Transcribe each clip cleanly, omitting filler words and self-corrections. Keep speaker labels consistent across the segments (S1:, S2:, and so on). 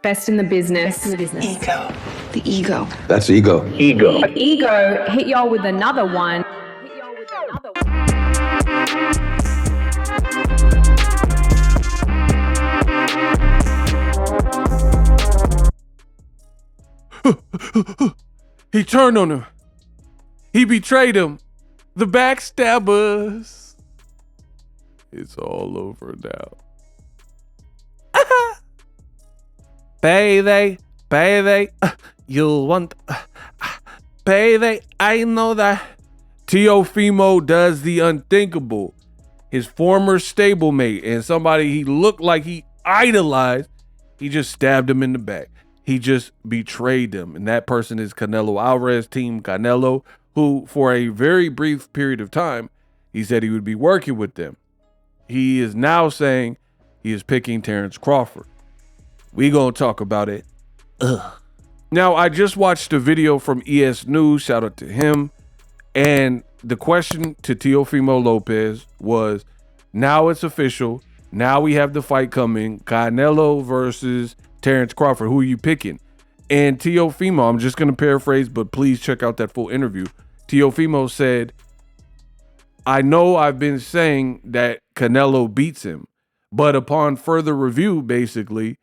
S1: Best in the business.
S2: Best in the business.
S3: Ego.
S2: The ego.
S4: That's ego.
S5: Ego.
S1: Ego hit y'all with another one.
S6: He turned on him. He betrayed him. The backstabbers. It's all over now. Baby, you want... Baby, I know that. Teofimo does the unthinkable. His former stablemate and somebody he looked like he idolized, he just stabbed him in the back. He just betrayed them. And that person is Canelo Alvarez, Team Canelo, who for a very brief period of time, he said he would be working with them. He is now saying he is picking Terence Crawford. We gonna talk about it. Now, I just watched a video from ES News. Shout out to him. And the question to Teofimo Lopez was, now it's official. Now we have the fight coming. Canelo versus Terence Crawford. Who are you picking? And Teofimo, I'm just going to paraphrase, but please check out that full interview. Teofimo said, I know I've been saying that Canelo beats him, but upon further review, basically,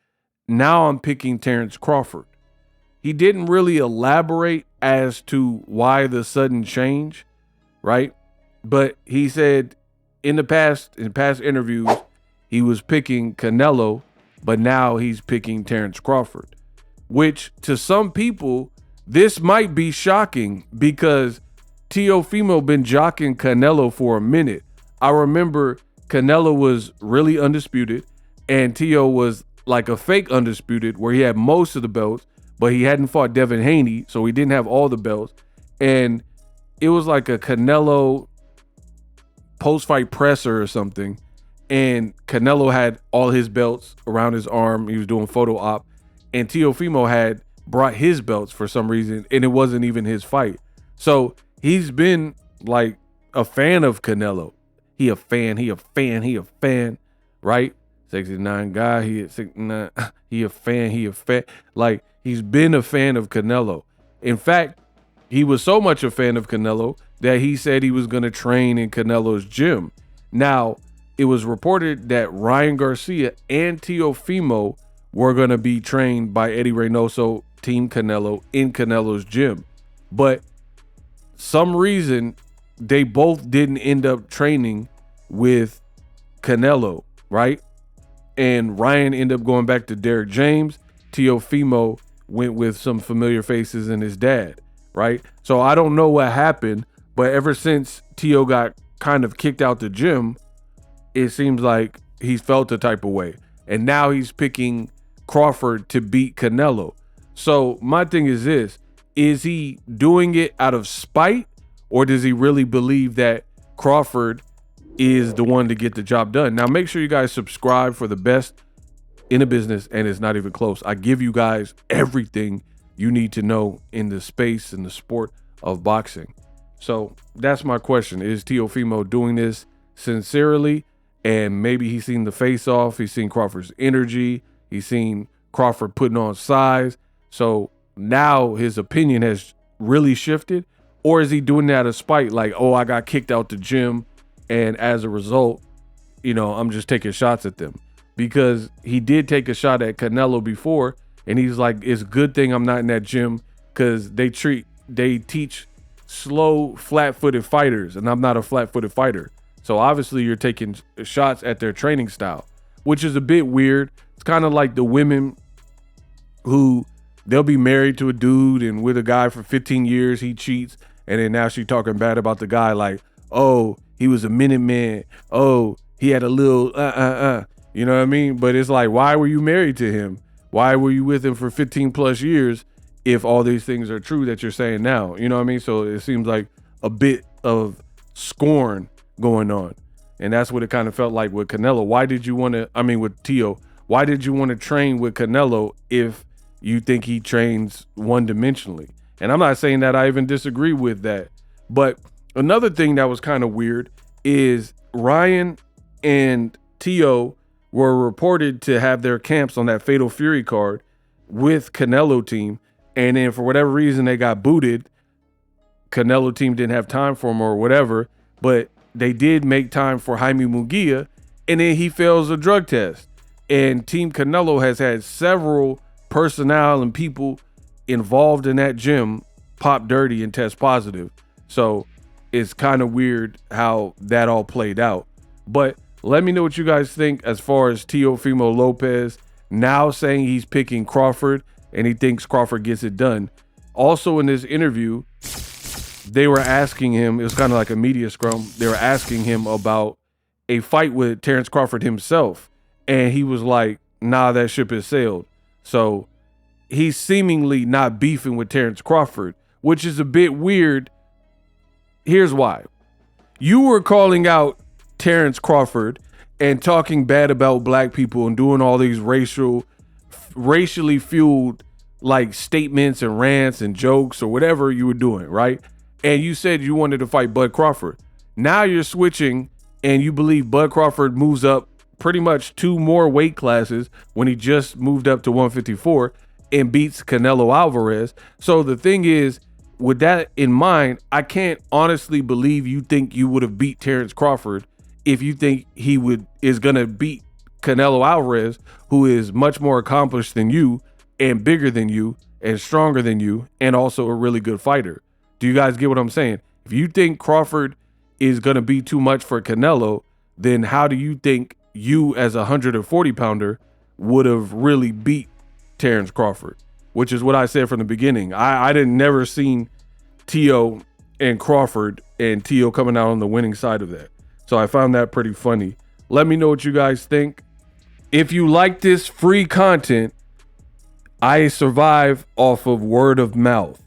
S6: now I'm picking Terence Crawford. He didn't really elaborate as to why the sudden change, right? But he said in past interviews, he was picking Canelo, but now he's picking Terence Crawford, which to some people, this might be shocking because Teofimo been jocking Canelo for a minute. I remember Canelo was really undisputed and Teo was like a fake undisputed where he had most of the belts, but he hadn't fought Devin Haney, so he didn't have all the belts. And it was like a Canelo post-fight presser or something. And Canelo had all his belts around his arm. He was doing photo op. And Teofimo had brought his belts for some reason, and it wasn't even his fight. So he's been like a fan of Canelo. He a fan, right? 69 guy, he at 69. He a fan. Like, he's been a fan of Canelo. In fact, he was so much a fan of Canelo that he said he was going to train in Canelo's gym. Now, it was reported that Ryan Garcia and Teofimo were going to be trained by Eddie Reynoso, Team Canelo, in Canelo's gym. But some reason, they both didn't end up training with Canelo, right? And Ryan ended up going back to Derek James. Teofimo went with some familiar faces and his dad, right? So I don't know what happened, but ever since Teo got kind of kicked out the gym, it seems like he's felt a type of way. And now he's picking Crawford to beat Canelo. So my thing is this, is he doing it out of spite, or does he really believe that Crawford is the one to get the job done? Now, make sure you guys subscribe for the best in the business, and it's not even close. I give you guys everything you need to know in the space and the sport of boxing. So that's my question. Is Teofimo doing this sincerely? And maybe he's seen the face-off. He's seen Crawford's energy. He's seen Crawford putting on size. So now his opinion has really shifted. Or is he doing that out of spite? Like, oh, I got kicked out the gym, and as a result, you know, I'm just taking shots at them. Because he did take a shot at Canelo before, and he's like, it's a good thing I'm not in that gym because they teach slow, flat-footed fighters, and I'm not a flat-footed fighter. So obviously you're taking shots at their training style, which is a bit weird. It's kind of like the women who they'll be married to a dude and with a guy for 15 years, he cheats. And then now she's talking bad about the guy like, oh, he was a minute man. Oh, he had a little, you know what I mean? But it's like, why were you married to him? Why were you with him for 15 plus years if all these things are true that you're saying now? You know what I mean? So it seems like a bit of scorn going on. And that's what it kind of felt like with Canelo. Why did you want to, with Teo, why did you want to train with Canelo if you think he trains one-dimensionally? And I'm not saying that I even disagree with that. But another thing that was kind of weird is Ryan and Teo were reported to have their camps on that Fatal Fury card with Canelo team, and then for whatever reason they got booted. Canelo team didn't have time for him or whatever, but they did make time for Jaime Munguia, and then he fails a drug test. And Team Canelo has had several personnel and people involved in that gym pop dirty and test positive. So it's kind of weird how that all played out. But let me know what you guys think as far as Teofimo Lopez now saying he's picking Crawford and he thinks Crawford gets it done. Also in this interview, they were asking him, it was kind of like a media scrum, they were asking him about a fight with Terence Crawford himself. And he was like, nah, that ship has sailed. So he's seemingly not beefing with Terence Crawford, which is a bit weird. Here's why. You were calling out Terence Crawford and talking bad about black people and doing all these racially fueled like statements and rants and jokes or whatever you were doing, right? And you said you wanted to fight Bud Crawford. Now you're switching and you believe Bud Crawford moves up pretty much 2 more weight classes when he just moved up to 154 and beats Canelo Alvarez. So the thing is, with that in mind, I can't honestly believe you think you would have beat Terence Crawford if you think he is going to beat Canelo Alvarez, who is much more accomplished than you and bigger than you and stronger than you and also a really good fighter. Do you guys get what I'm saying? If you think Crawford is going to be too much for Canelo, then how do you think you as a 140-pounder would have really beat Terence Crawford? Which is what I said from the beginning. I didn't never seen Teo and Crawford and Teo coming out on the winning side of that. So I found that pretty funny. Let me know what you guys think. If you like this free content, I survive off of word of mouth.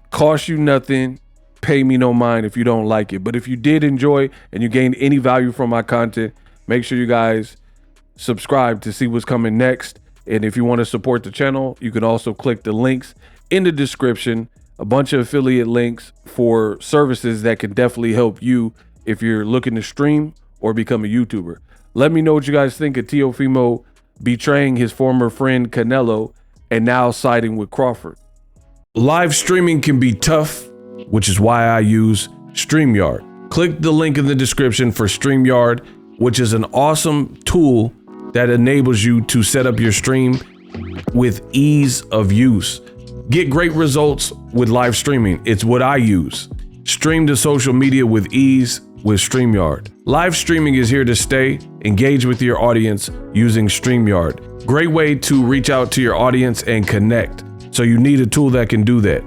S6: Cost you nothing, pay me no mind if you don't like it. But if you did enjoy and you gained any value from my content, make sure you guys subscribe to see what's coming next. And if you want to support the channel, you can also click the links in the description, a bunch of affiliate links for services that can definitely help you if you're looking to stream or become a YouTuber. Let me know what you guys think of Teofimo betraying his former friend Canelo and now siding with Crawford. Live streaming can be tough, which is why I use StreamYard. Click the link in the description for StreamYard, which is an awesome tool that enables you to set up your stream with ease of use. Get great results with live streaming. It's what I use. Stream to social media with ease with StreamYard. Live streaming is here to stay. Engage with your audience using StreamYard. Great way to reach out to your audience and connect. So you need a tool that can do that.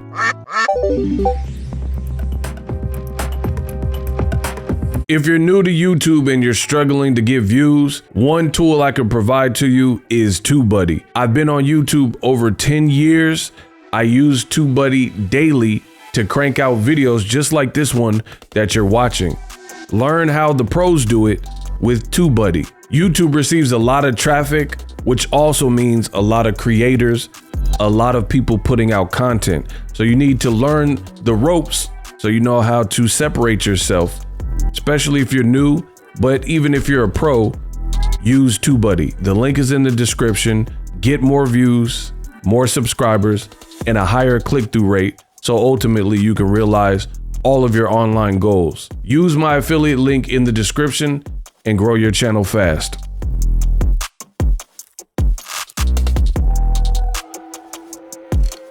S6: If you're new to YouTube and you're struggling to get views, one tool I can provide to you is TubeBuddy. I've been on YouTube over 10 years. I use TubeBuddy daily to crank out videos just like this one that you're watching. Learn how the pros do it with TubeBuddy. YouTube receives a lot of traffic, which also means a lot of creators, a lot of people putting out content. So you need to learn the ropes so you know how to separate yourself, especially if you're new. But even if you're a pro, use TubeBuddy. The link is in the description. Get more views, more subscribers, and a higher click-through rate, so ultimately you can realize all of your online goals. Use my affiliate link in the description and grow your channel fast.